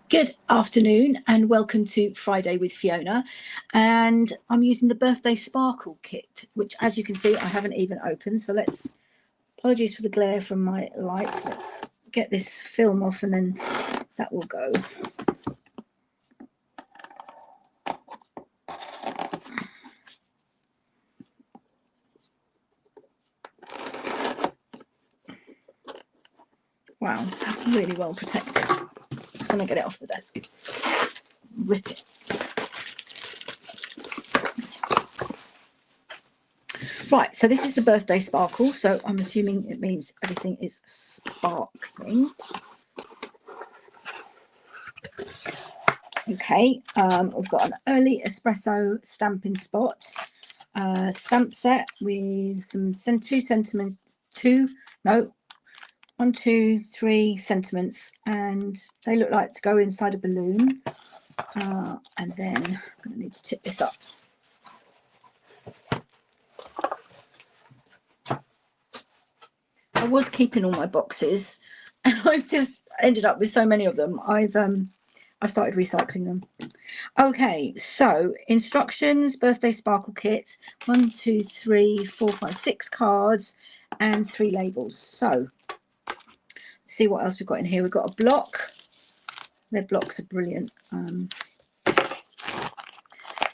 Good afternoon and welcome to Friday with Fiona, and I'm using the birthday sparkle kit, which as you can see I haven't even opened, so apologies for the glare from my lights. Let's get this film off and then that will go. Wow, that's really well protected. Just going to get it off the desk. Rip it. Right, so this is the birthday sparkle, so I'm assuming it means everything is sparkling. Okay, we've got an early espresso stamping spot stamp set with some 1, 2, 3 sentiments, and they look like to go inside a balloon. And then I'm going to need to tip this up. I was keeping all my boxes and I've just ended up with so many of them. I've started recycling them. Okay, so instructions, birthday sparkle kit, 1, 2, 3, 4, 5, 6 cards and 3 labels. So see what else we've got in here. We've got a block. Their blocks are brilliant.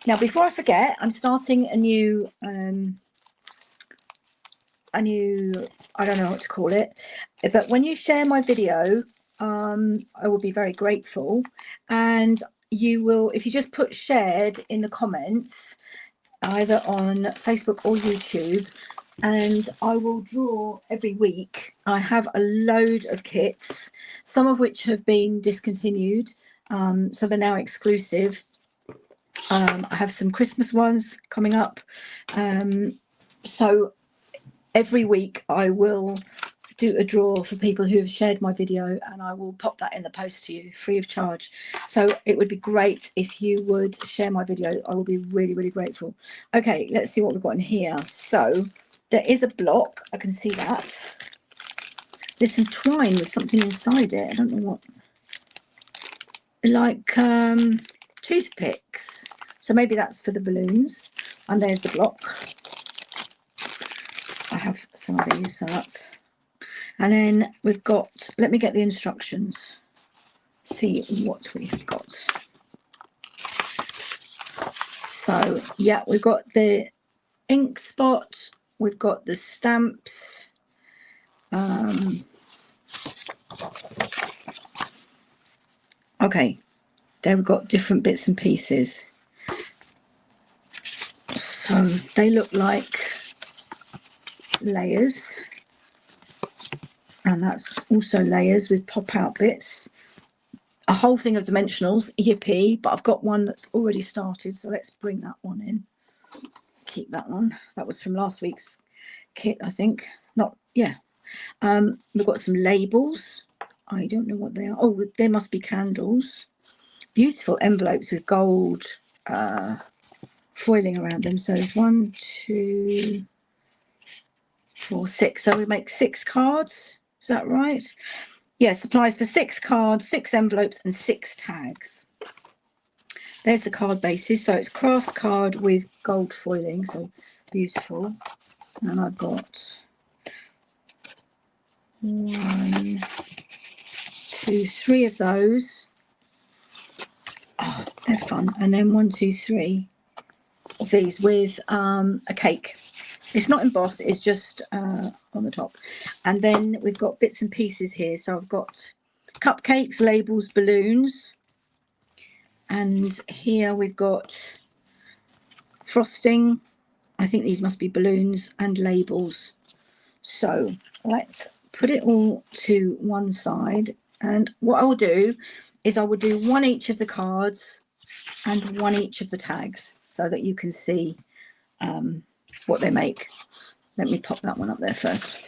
Now, before I forget, I'm starting a new I don't know what to call it, but when you share my video, I will be very grateful. And you will, if you just put shared in the comments, either on Facebook or YouTube, and I will draw every week. I have a load of kits, some of which have been discontinued, so they're now exclusive. I have some Christmas ones coming up, so every week I will do a draw for people who have shared my video, and I will pop that in the post to you free of charge. So it would be great if you would share my video. I will be really, really grateful. Okay, let's see what we've got in here. So there is a block. I can see that. There's some twine with something inside it. I don't know what. Like toothpicks. So maybe that's for the balloons. And there's the block. I have some of these, so that's. And then we've got, let me get the instructions, see what we've got. So, yeah, we've got the ink spot, we've got the stamps. Okay, there we've got different bits and pieces. So they look like layers. And that's also layers with pop-out bits. A whole thing of dimensionals, yippee, but I've got one that's already started, so let's bring that one in. Keep that one. That was from last week's kit, I think. Not, yeah. We've got some labels. I don't know what they are. Oh, there must be candles. Beautiful envelopes with gold foiling around them. So there's 1, 2, 4, 6. So we make 6 cards. Is that right? Yeah, supplies for 6 cards, 6 envelopes and 6 tags. There's the card bases. So it's craft card with gold foiling. So beautiful. And I've got 1, 2, 3 of those. Oh, they're fun. And then 1, 2, 3 of these with a cake. It's not embossed, it's just on the top. And then we've got bits and pieces here. So I've got cupcakes, labels, balloons. And here we've got frosting. I think these must be balloons and labels. So let's put it all to one side. And what I will do is I will do 1 each of the cards and 1 each of the tags so that you can see what they make. Let me pop that one up there first.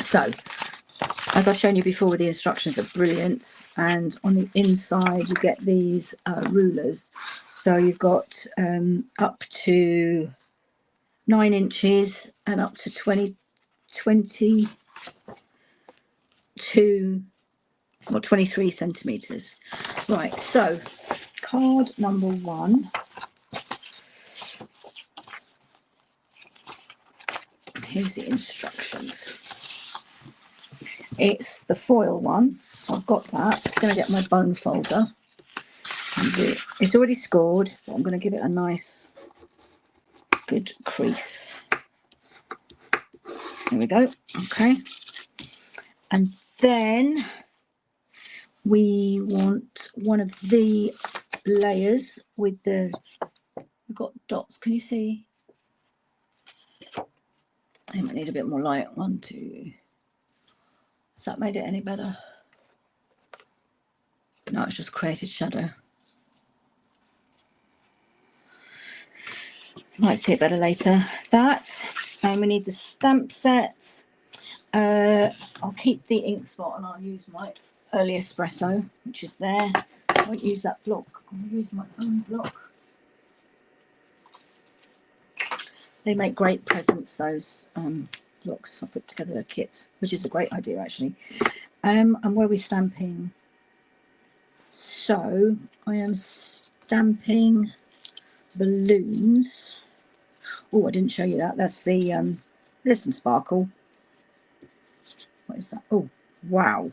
So as I've shown you before, the instructions are brilliant, and on the inside you get these rulers. So you've got up to 9 inches and up to 22 or 23 centimeters. Right, so card number 1. Here's the instructions. It's the foil one. So I've got that. It's going to get my bone folder. It's already scored, but I'm going to give it a nice, good crease. There we go. Okay. And then we want one of the layers with the, we've got dots. Can you see? I might need a bit more light. 1, 2. Has that made it any better? No, it's just created shadow. Might see it better later. That, and we need the stamp set. I'll keep the ink spot and I'll use my early espresso, which is there. I won't use that block. I'll use my own block. They make great presents, those blocks. I put together a kit, which is a great idea actually. And where are we stamping? So I am stamping balloons. Oh, I didn't show you that. That's the there's some sparkle. What is that? Oh, wow.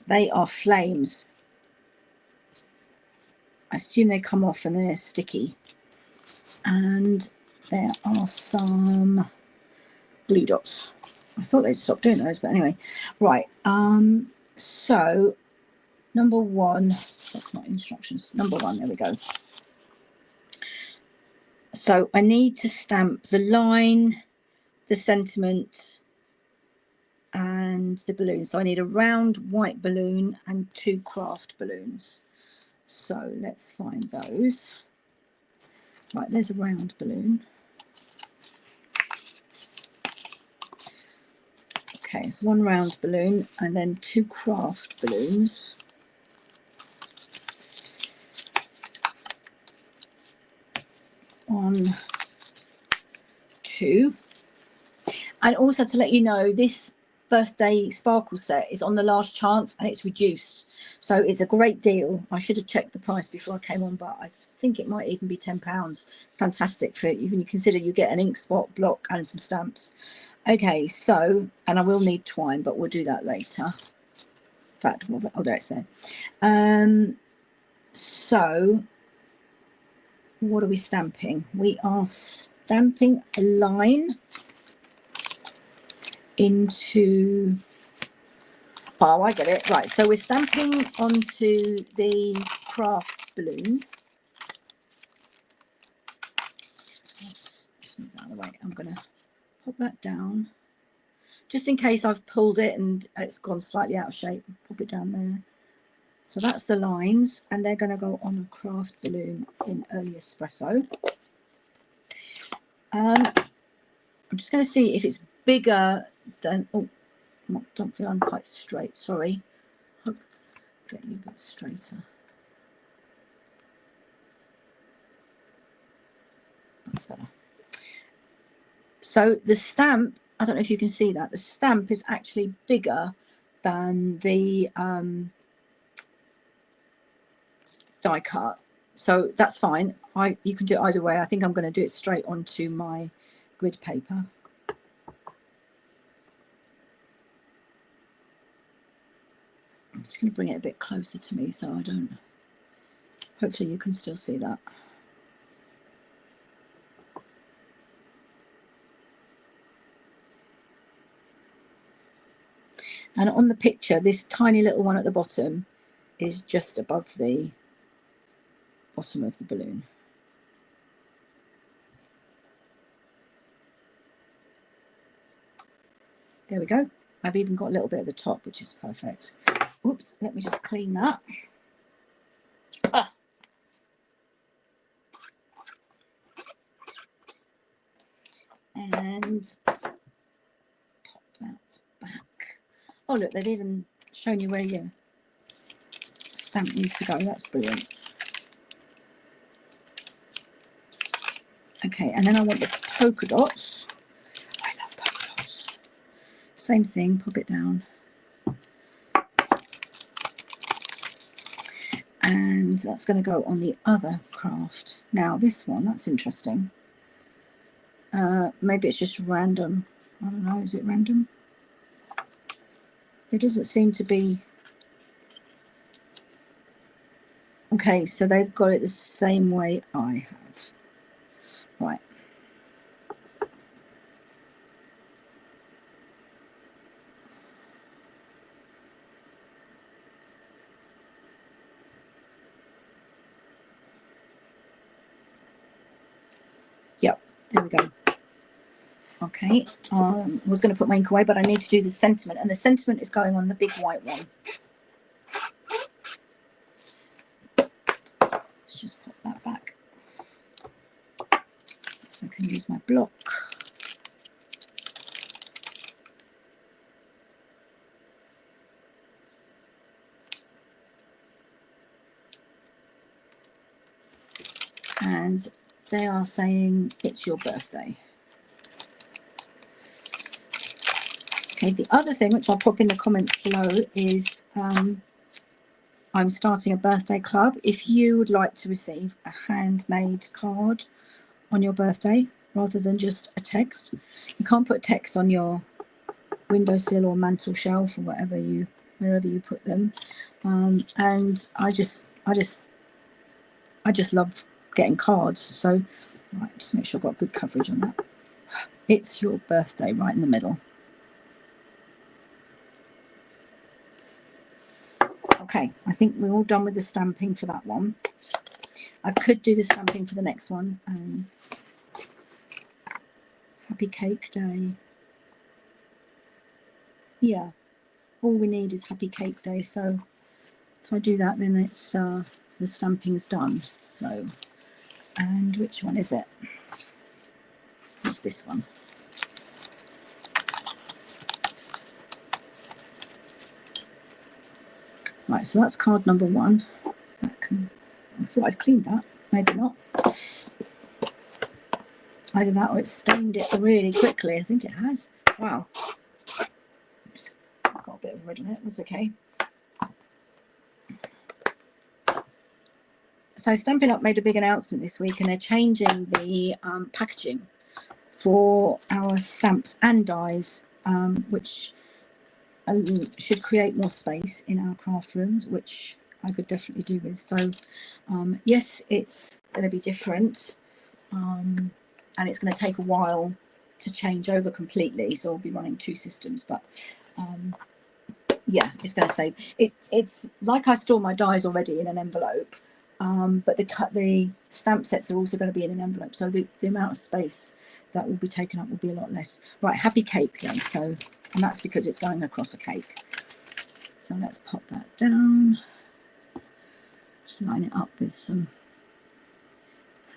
They are flames. I assume they come off and they're sticky. And there are some glue dots. I thought they'd stop doing those, but anyway. Right. So number 1, that's not instructions. Number 1, there we go. So I need to stamp the line, the sentiment, and the balloon. So I need a round white balloon and 2 craft balloons. So let's find those. Right, there's a round balloon. Okay, it's 1 round balloon and then 2 craft balloons. One, 2. And also to let you know, this birthday sparkle set is on the last chance and it's reduced. So it's a great deal. I should have checked the price before I came on, but I think it might even be £10. Fantastic for it. Even you consider you get an ink spot, block and some stamps. Okay, so, and I will need twine, but we'll do that later. In fact, oh, there it's there. So what are we stamping? We are stamping a line into, oh, I get it. Right, so we're stamping onto the craft balloons. Oops, move that out of the way. I'm going to pop that down. Just in case I've pulled it and it's gone slightly out of shape, pop it down there. So that's the lines, and they're going to go on a craft balloon in early espresso. I'm just going to see if it's bigger than, oh, don't feel I'm quite straight, sorry. Hope to get you a bit straighter. That's better. So the stamp, I don't know if you can see that, the stamp is actually bigger than the die cut, so that's fine. You can do it either way. I think I'm going to do it straight onto my grid paper. I'm just going to bring it a bit closer to me so I don't, hopefully you can still see that. And on the picture, this tiny little one at the bottom is just above the bottom of the balloon. There we go. I've even got a little bit at the top, which is perfect. Oops, let me just clean that. Ah. And pop that back. Oh, look, they've even shown you where your stamp needs to go. That's brilliant. Okay, and then I want the polka dots. I love polka dots. Same thing, pop it down. And that's going to go on the other craft. Now this one, that's interesting. Maybe it's just random. I don't know, is it random? There doesn't seem to be. Okay, so they've got it the same way I have. Right. Yep, there we go. Okay, I was going to put my ink away, but I need to do the sentiment, and the sentiment is going on the big white one. Let's just pop that back so I can use my block. And they are saying it's your birthday. Okay, the other thing, which I'll pop in the comments below, is I'm starting a birthday club. If you would like to receive a handmade card on your birthday rather than just a text, you can't put text on your windowsill or mantle shelf or wherever you put them. And I just love getting cards. So right, just make sure I've got good coverage on that. It's your birthday right in the middle. Okay, I think we're all done with the stamping for that one. I could do the stamping for the next one. And happy cake day. Yeah, all we need is happy cake day. So if I do that, then it's the stamping's done. So, and which one is it? It's this one. Right, so that's card number one. I thought I'd cleaned that, maybe not. Either that or it's stained it really quickly. I think it has. Wow. Oops. I've got a bit of red in it. That's okay. So Stampin' Up made a big announcement this week, and they're changing the packaging for our stamps and dies, which should create more space in our craft rooms, which I could definitely do with. So yes, it's going to be different, and it's going to take a while to change over completely, so I'll be running two systems, but yeah, it's going to save it. It's like I store my dies already in an envelope, but the stamp sets are also going to be in an envelope, so the amount of space that will be taken up will be a lot less. Right, happy cake then. So, and that's because it's going across a cake. So let's pop that down. Just line it up with some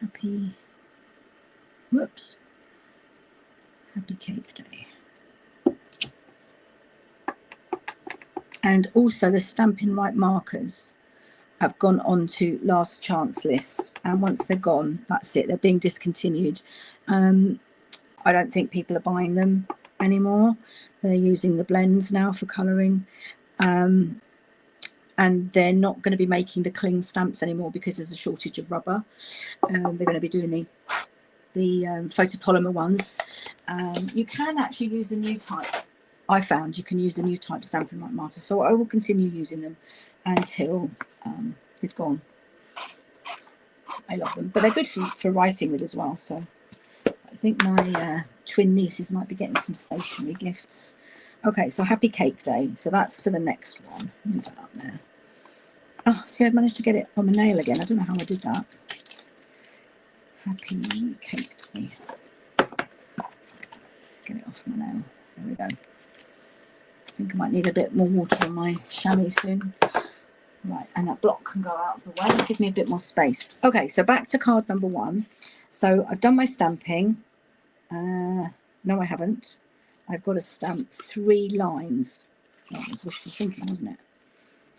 happy, whoops, happy cake day. And also the Stampin' Right markers have gone on to last chance list, and once they're gone, that's it, they're being discontinued. I don't think people are buying them anymore. They're using the blends now for colouring, and they're not going to be making the cling stamps anymore because there's a shortage of rubber. They're going to be doing the photopolymer ones. You can actually use the new type. I found you can use the new type Stampin' Right markers, so I will continue using them until they've gone. I love them, but they're good for writing with as well. So I think my twin nieces might be getting some stationery gifts. Okay, so happy cake day. So that's for the next one. Move that up there. Oh, see, I've managed to get it on my nail again. I don't know how I did that. Happy cake day. Get it off my nail. There we go. I think I might need a bit more water on my chamois soon. Right, and that block can go out of the way. Give me a bit more space. Okay, so back to card number one. So I've done my stamping. No, I haven't. I've got to stamp 3 lines. That was wishful thinking, wasn't it?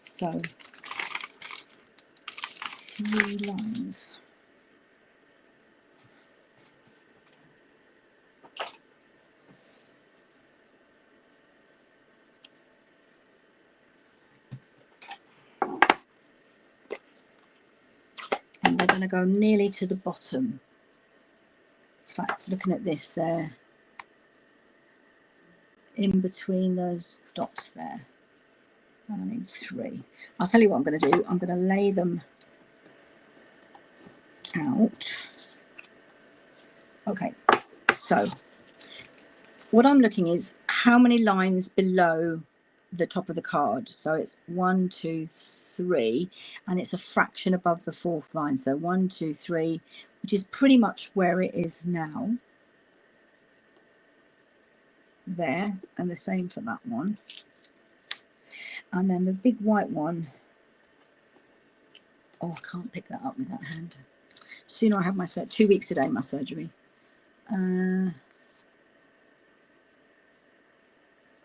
So 3 lines. going to go nearly to the bottom. In fact, looking at this there, in between those dots there, and I need 3. I'll tell you what I'm going to do. I'm going to lay them out. Okay, so what I'm looking is how many lines below the top of the card. So it's 1, 2, 3, and it's a fraction above the 4th line. So 1, 2, 3, which is pretty much where it is now. There, and the same for that one. And then the big white one, oh, I can't pick that up with that hand. Sooner I have my 2 weeks today, my surgery.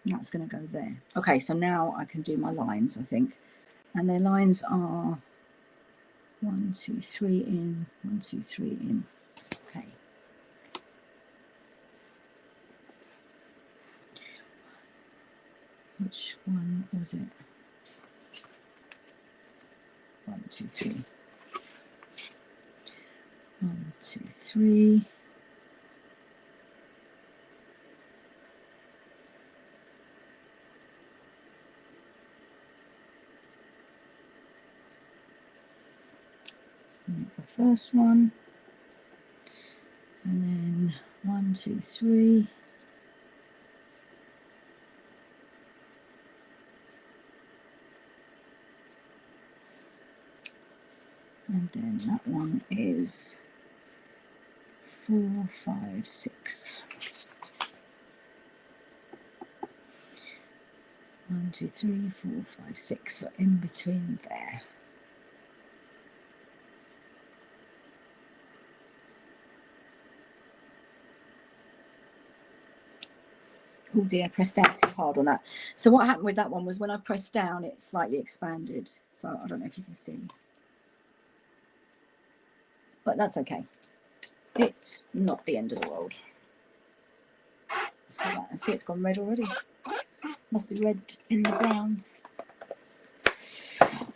That's going to go there. Okay, so now I can do my lines, I think. And their lines are 1, 2, 3 in, 1, 2, 3 in. Okay. Which one was it? 1, 2, 3. 1, 2, 3. That's the first one. And then 1, 2, 3. And then that one is 4, 5, 6. 1, 2, 3, 4, 5, 6. So in between there. Oh dear, I pressed down too hard on that. So what happened with that one was when I pressed down, it slightly expanded. So I don't know if you can see. But that's okay. It's not the end of the world. Let's go back and see it's gone red already. Must be red in the brown.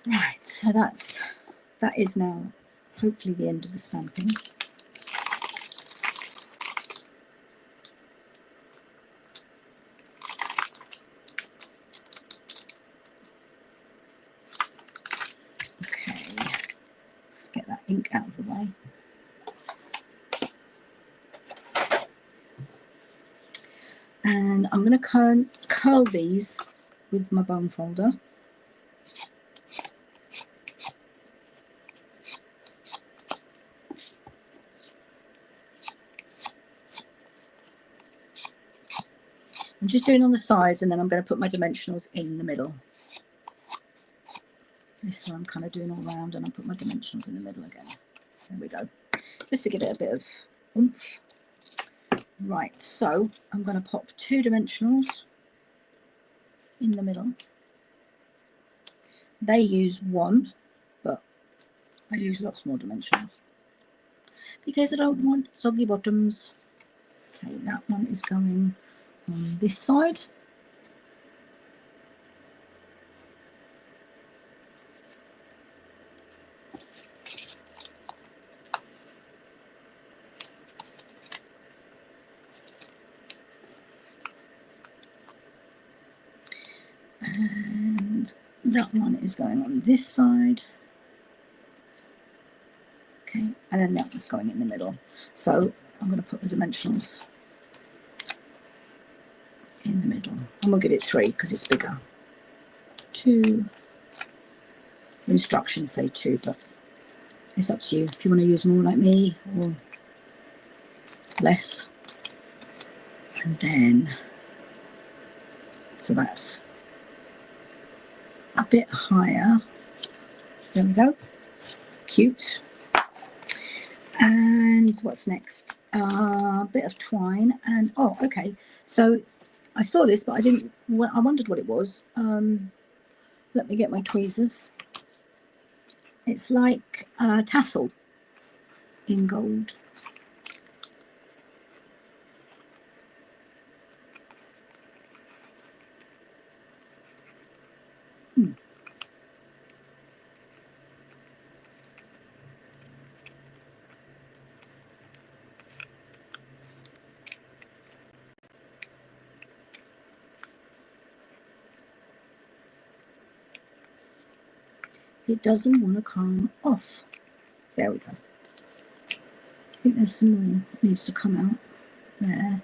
Right, so that is now hopefully the end of the stamping. Okay, let's get that ink out of the way. And I'm going to curl these with my bone folder. I'm just doing on the sides, and then I'm going to put my dimensionals in the middle. This one I'm kind of doing all round, and I'll put my dimensionals in the middle again. There we go. Just to give it a bit of oomph. Right, so I'm going to pop 2 dimensionals in the middle. They use 1, but I use lots more dimensionals because I don't want soggy bottoms. Okay, that one is going on this side. And that one is going on this side. Okay, and then that one's going in the middle. So I'm going to put the dimensionals in the middle. And we'll give it 3 because it's bigger. 2. Instructions say 2, but it's up to you if you want to use more like me or less. And then, so that's a bit higher. There we go. Cute. And what's next? A bit of twine. And oh, okay. So I saw this, but I didn't. I wondered what it was. Let me get my tweezers. It's like a tassel in gold. It doesn't want to come off. There we go. I think there's some more needs to come out there.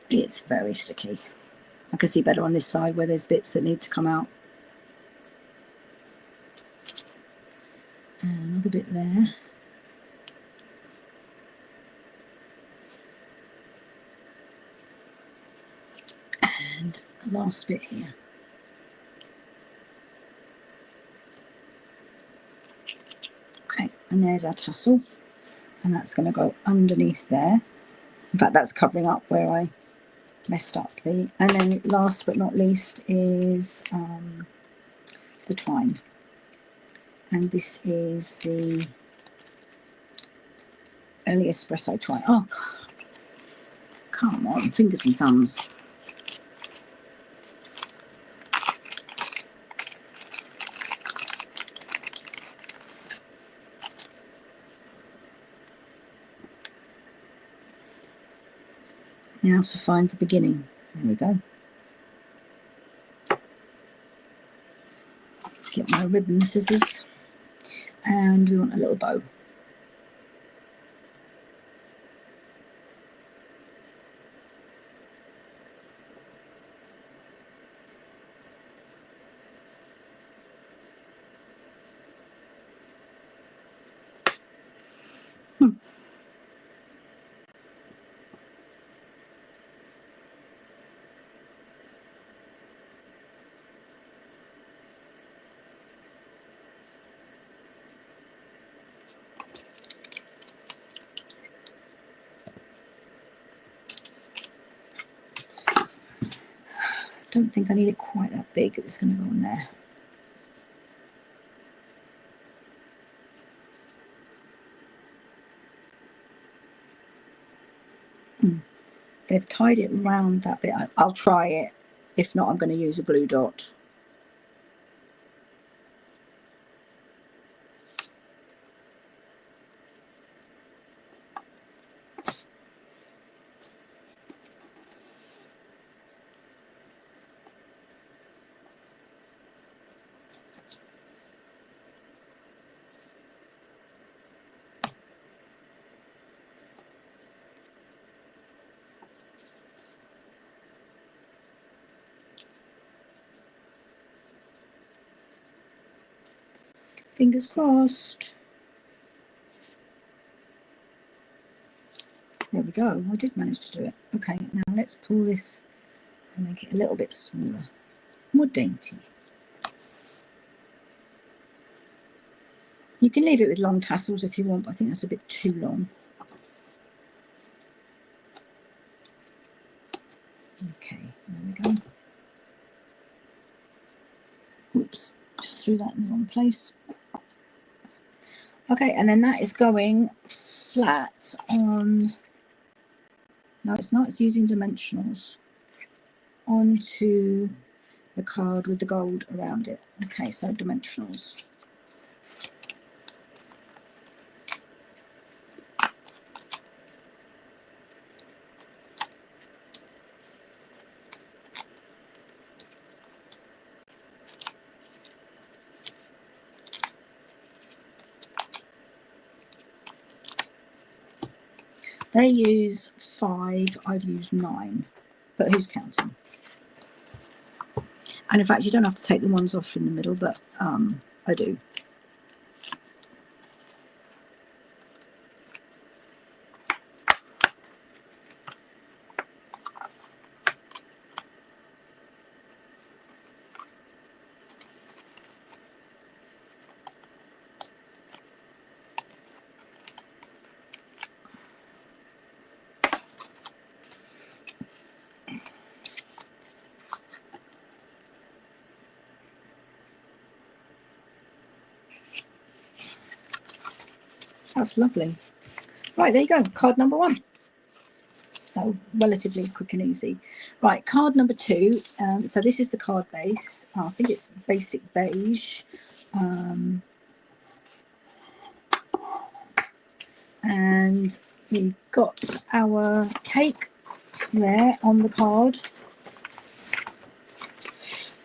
It's very sticky. I can see better on this side where there's bits that need to come out. And another bit there. And the last bit here. Okay, and there's our tassel. And that's going to go underneath there. In fact, that's covering up where I messed up the... And then last but not least is the twine. And this is the early espresso twine. Oh, come on, fingers and thumbs. Now to find the beginning. There we go. Get my ribbon scissors. And we want a little bow. Don't think I need it quite that big. It's going to go on there. They've tied it round that bit. I'll try it. If not, I'm going to use a glue dot. Fingers crossed. There we go. I did manage to do it. Okay, now let's pull this and make it a little bit smaller, more dainty. You can leave it with long tassels if you want, but I think that's a bit too long. Okay, there we go. Oops, just threw that in the wrong place. Okay, and then that is going flat on, no it's not, it's using dimensionals, onto the card with the gold around it. Okay, so dimensionals. They use 5, I've used 9, but who's counting? And in fact, you don't have to take the ones off in the middle, but I do. That's lovely. Right, there you go, card number 1. So know, relatively quick and easy. Right, card number 2. So this is the card base. I think it's basic beige. And we've got our cake there on the card.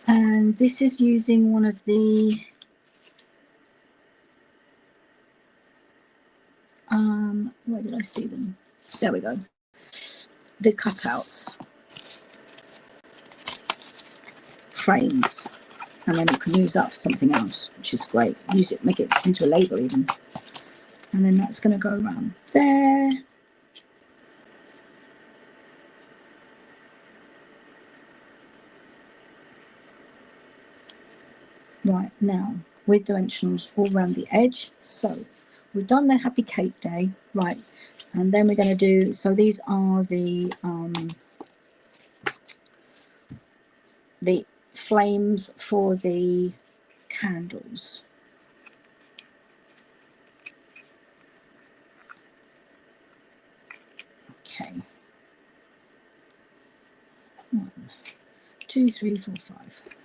And this is using one of the where did I see them? There we go. The cutouts frames, and then you can use that for something else, which is great. Use it, make it into a label even. And then that's going to go around there. Right, now with dimensionals all around the edge. So we've done the Happy Cake Day, right? And then we're going to do, so these are the flames for the candles. Okay. 1, 2, 3, 4, 5.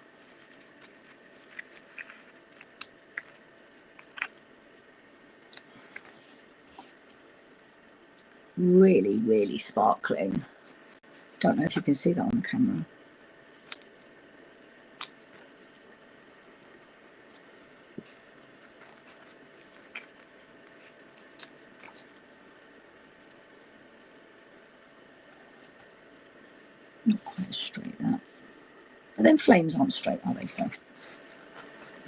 Really, really sparkling. Don't know if you can see that on the camera. Not quite straight, that. But then flames aren't straight, are they? So,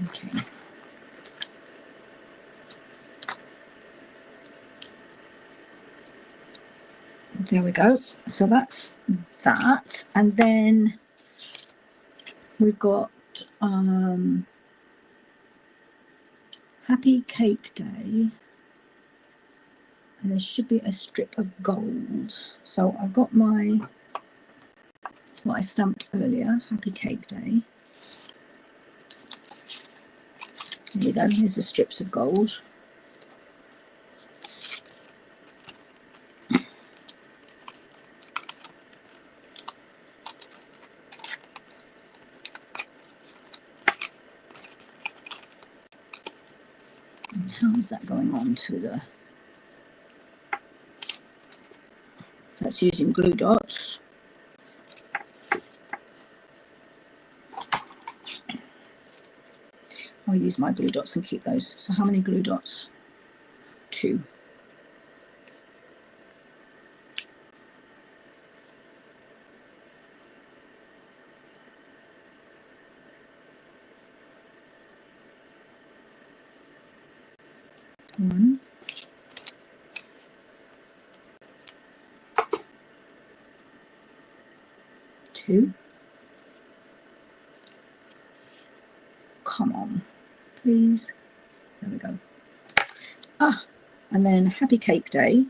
okay. There we go. So that's that. And then we've got Happy Cake Day. And there should be a strip of gold. So I've got my, what I stamped earlier, Happy Cake Day. There you go, here's the strips of gold. And how is that going on to the, so that's using glue dots. I'll use my glue dots and keep those. So how many glue dots? 2. One. 2. Come on, please. There we go. Ah, and then Happy Cake Day.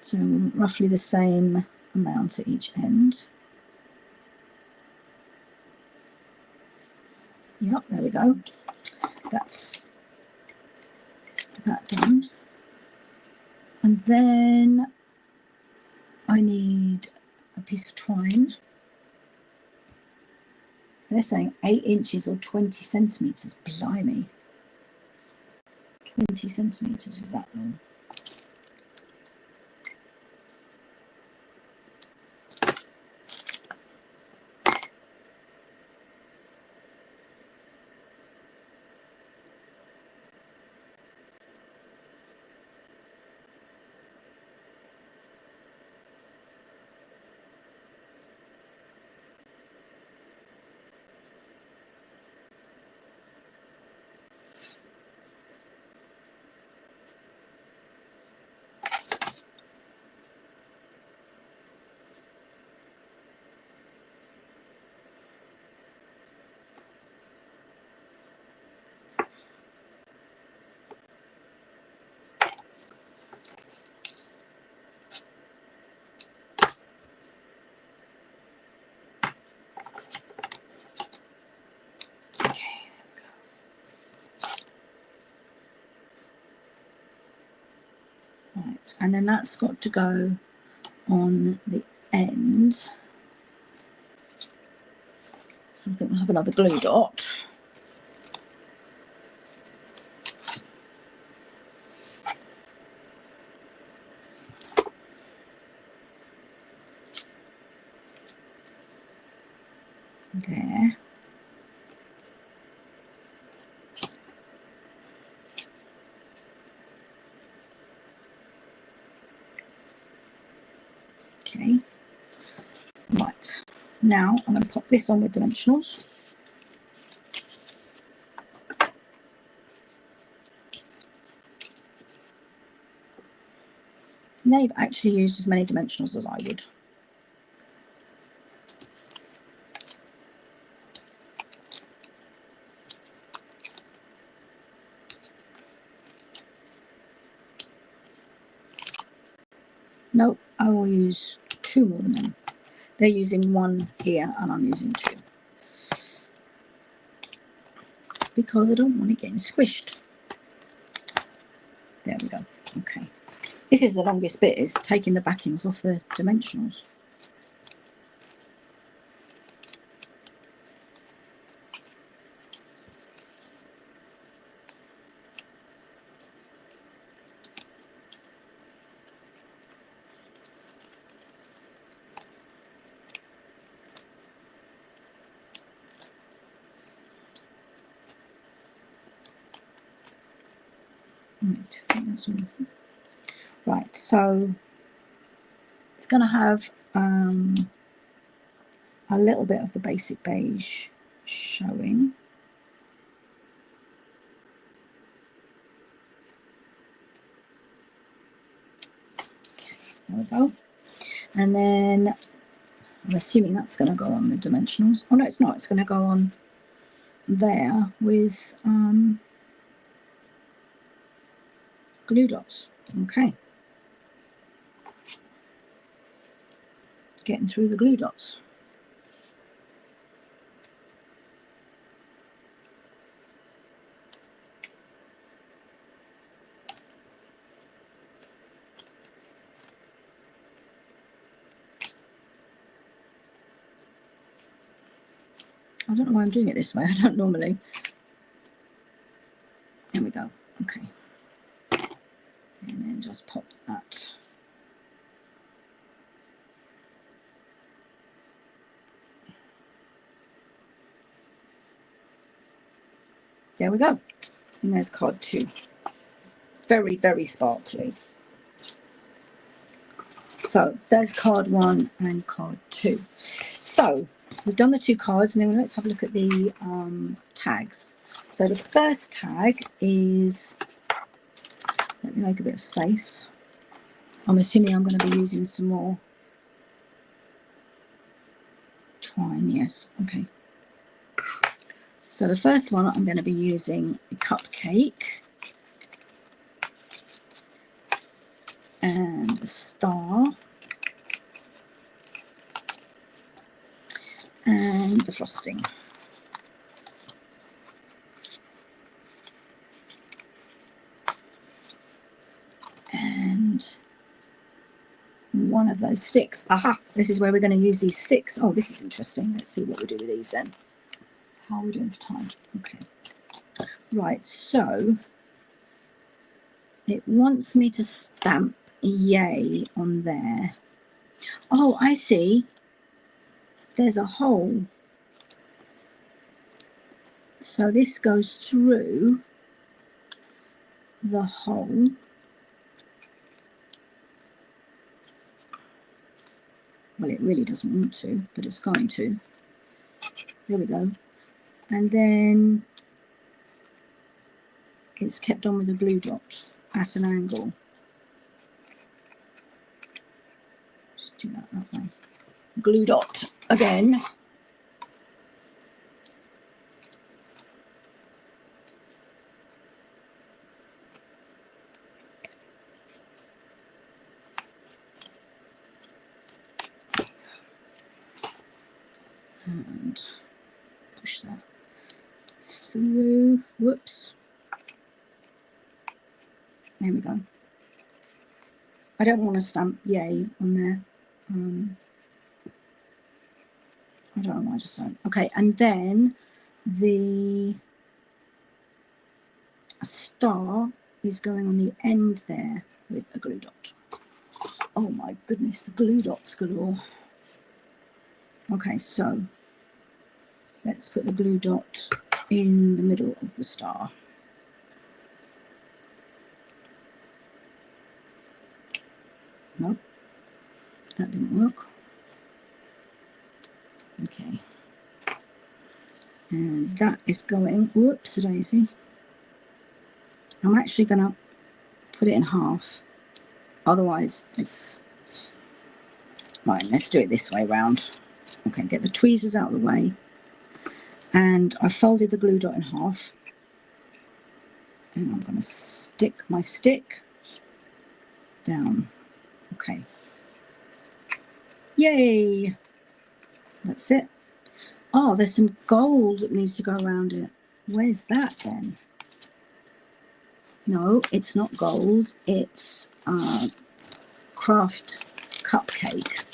So roughly the same amount at each end. Yep, there we go. That's that done. And then I need a piece of twine. They're saying 8 inches or 20 centimetres. Blimey. 20 centimetres, is that long? Right, and then that's got to go on the end. So I think we'll have another glue dot. There. Okay. Right. Now I'm going to pop this on with dimensionals. They've actually used as many dimensionals as I would. No, I will use 2 more than them. They're using 1 here and I'm using 2. Because I don't want it getting squished. There we go. Okay. This is the longest bit, is taking the backings off the dimensionals. Right, I think that's all. Right, so it's going to have a little bit of the basic beige showing. There we go. And then I'm assuming that's going to go on the dimensionals. Oh no, it's not. It's going to go on there with glue dots. Okay. Getting through the glue dots. I don't know why I'm doing it this way. I don't normally. There we go. Okay. And then just pop that. There we go. And there's card 2. Very, very sparkly. So there's card 1 and card 2. So we've done the 2 cards, and then let's have a look at the tags. So the first tag is, let me make a bit of space. I'm assuming I'm going to be using some more twine. Yes, okay. So the first one, I'm going to be using a cupcake and a star and the frosting. And one of those sticks. Aha, this is where we're going to use these sticks. Oh, this is interesting. Let's see what we do with these then. How are we doing for time? Okay. Right, so it wants me to stamp yay on there. Oh, I see. There's a hole. So this goes through the hole. Well, it really doesn't want to, but it's going to. There we go. And then it's kept on with a glue dot at an angle. Just do that way. Glue dot again. And push that through. Whoops. There we go. I don't want to stamp yay on there. I don't know why I just don't. Okay, and then the star is going on the end there with a glue dot. Oh my goodness, the glue dots galore. Okay, so let's put the glue dot in the middle of the star. No, that didn't work. Okay. And that is going, whoops daisy. I'm actually going to put it in half. Otherwise it's, right, let's do it this way round. Okay, get the tweezers out of the way. And I folded the glue dot in half. And I'm going to stick my stick down. Okay. Yay! That's it. Oh, there's some gold that needs to go around it. Where's that then? No, it's not gold. It's craft cupcake.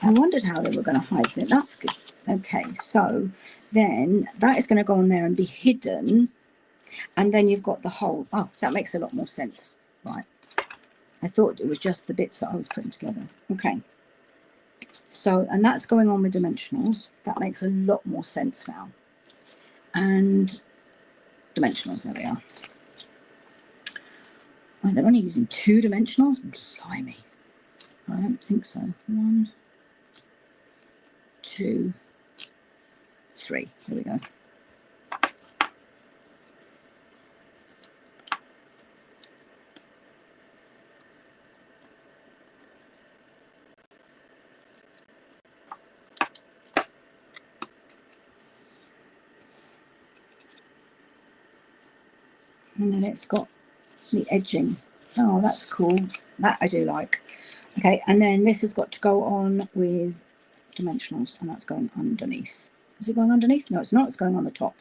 I wondered how they were going to hide it. That's good. Okay, so then that is going to go on there and be hidden. And then you've got the whole. Oh, that makes a lot more sense. Right. I thought it was just the bits that I was putting together. Okay. So, and that's going on with dimensionals. That makes a lot more sense now. And dimensionals, there we are. Oh, they're only using 2 dimensionals? Blimey. I don't think so. 1, 2, 3. There we go. And then it's got the edging. Oh, that's cool. That I do like. Okay, and then this has got to go on with dimensionals, and that's going underneath. Is it going underneath? No, it's not. It's going on the top.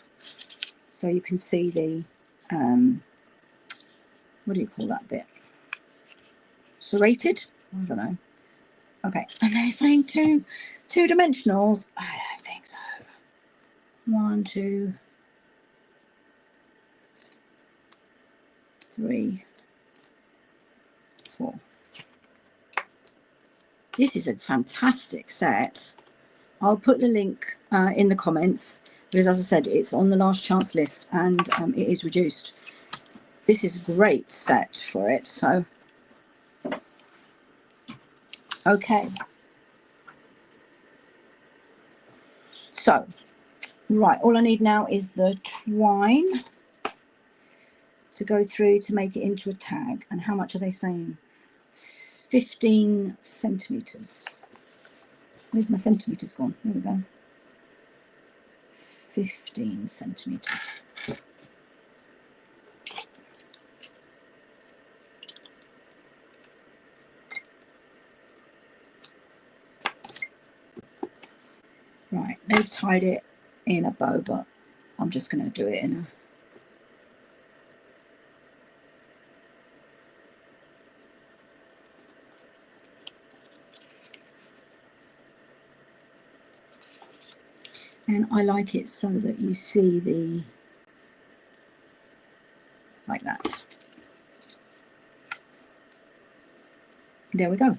So you can see the, what do you call that bit? Serrated? I don't know. Okay, and they're saying two dimensionals. I don't think so. 1, 2, 3, 4. This is a fantastic set. I'll put the link in the comments because, as I said, it's on the last chance list and it is reduced. This is a great set for it. So, okay. So, right, all I need now is the twine to go through to make it into a tag. And how much are they saying? 15 centimeters. Where's my centimeters gone? There we go. 15 centimeters. Right, they've tied it in a bow, but I'm just going to do it in a... And I like it so that you see the... like that. There we go.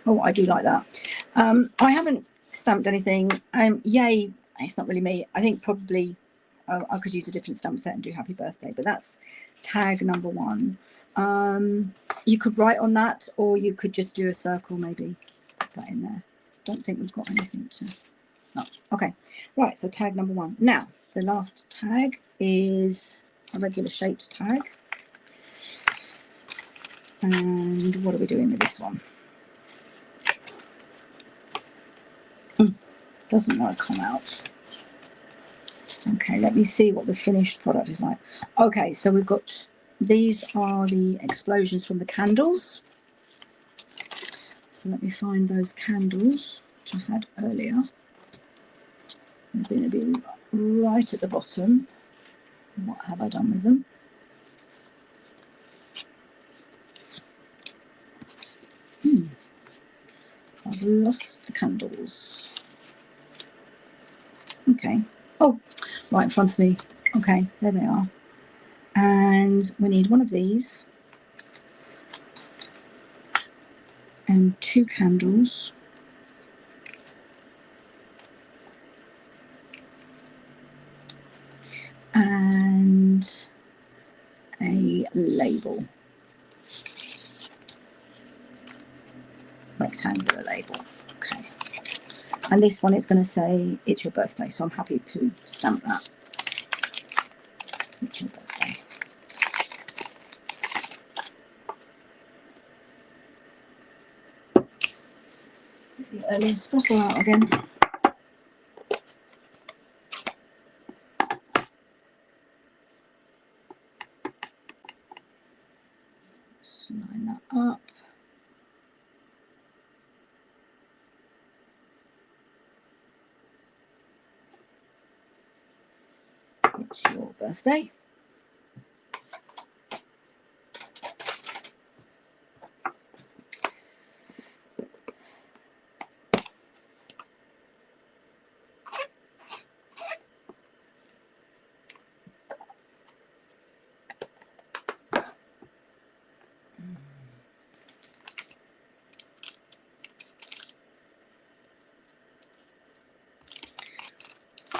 Oh, I do like that. I haven't stamped anything. Yay, it's not really me. I think probably I could use a different stamp set and do happy birthday, but that's tag number 1. You could write on that, or you could just do a circle, maybe put that in there. Don't think we've got anything to... no. Okay, right, so tag number 1. Now the last tag is a regular shaped tag. And what are we doing with this one? Doesn't want to come out. Okay, let me see what the finished product is like. Okay, so we've got, these are the explosions from the candles. So let me find those candles, which I had earlier. They're going to be right at the bottom. What have I done with them? I've lost the candles. Okay. Oh, right in front of me. Okay, there they are. And we need one of these and 2 candles. And a label. Rectangular label. Okay. And this one is going to say it's your birthday, so I'm happy to stamp that. It's your birthday. Get the earliest bottle out again. Let's line that up. It's your birthday.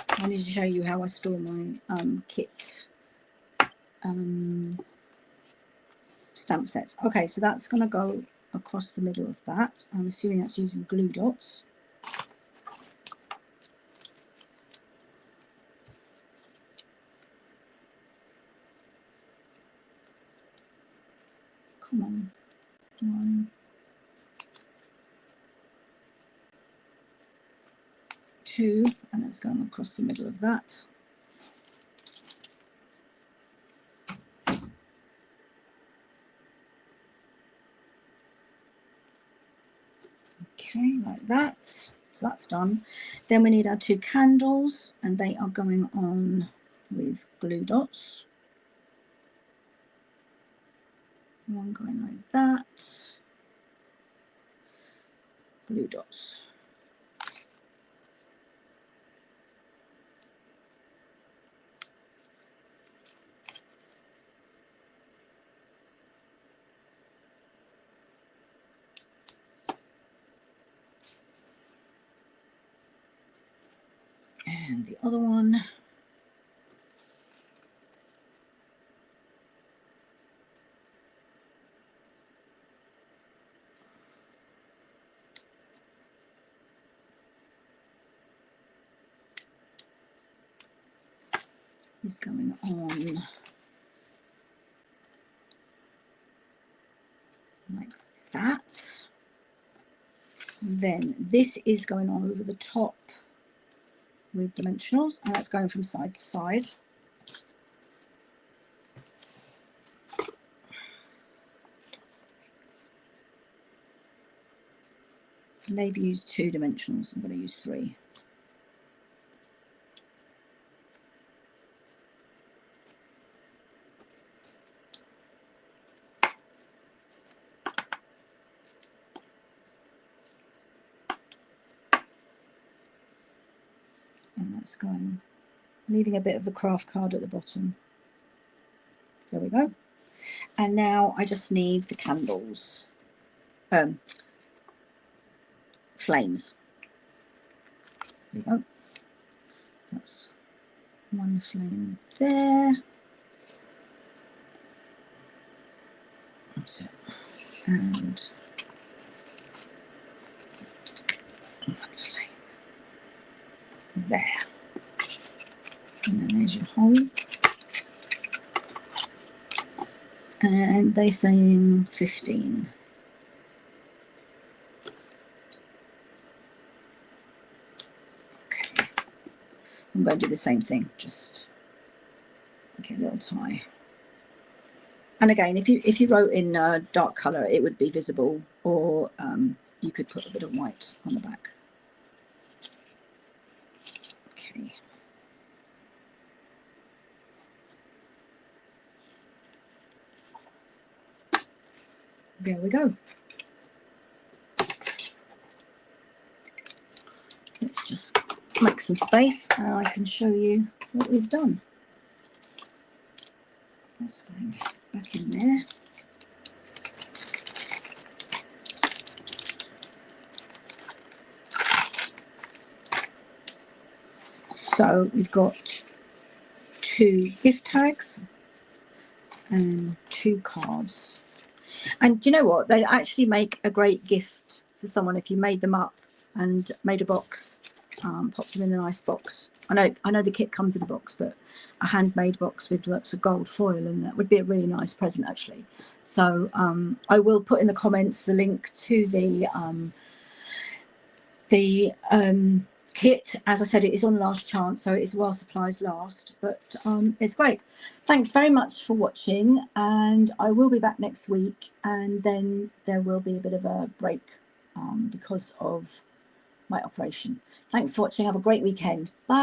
I need to show you how I store my kit stamp sets. Okay, so that's going to go across the middle of that. I'm assuming that's using glue dots. Come on. 1, 2, and it's going across the middle of that. Okay, like that. So that's done. Then we need our 2 candles, and they are going on with glue dots. One going like that. Glue dots. And the other one is going on like that. Then this is going on over the top with dimensionals, and that's going from side to side. And they've used 2 dimensionals. I'm going to use 3. And that's going, leaving a bit of the craft card at the bottom. There we go. And now I just need the candles, flames. There we go. That's 1 flame there. That's it. And 1 flame there. And then there's your hole. And they're saying 15. Okay. I'm going to do the same thing, just okay, a little tie. And again, if you wrote in dark colour, it would be visible, or you could put a bit of white on the back. Okay. There we go. let's just make some space and I can show you what we've done. That's going back in there. So we've got 2 gift tags and 2 cards. And you know what? They actually make a great gift for someone if you made them up and made a box, popped them in a nice box. I know the kit comes in a box, but a handmade box with lots of gold foil in that would be a really nice present actually. So I will put in the comments the link to the kit. As I said, it is on last chance, so it is while supplies last, but it's great. Thanks very much for watching, and I will be back next week, and then there will be a bit of a break because of my operation. Thanks for watching. Have a great weekend. Bye.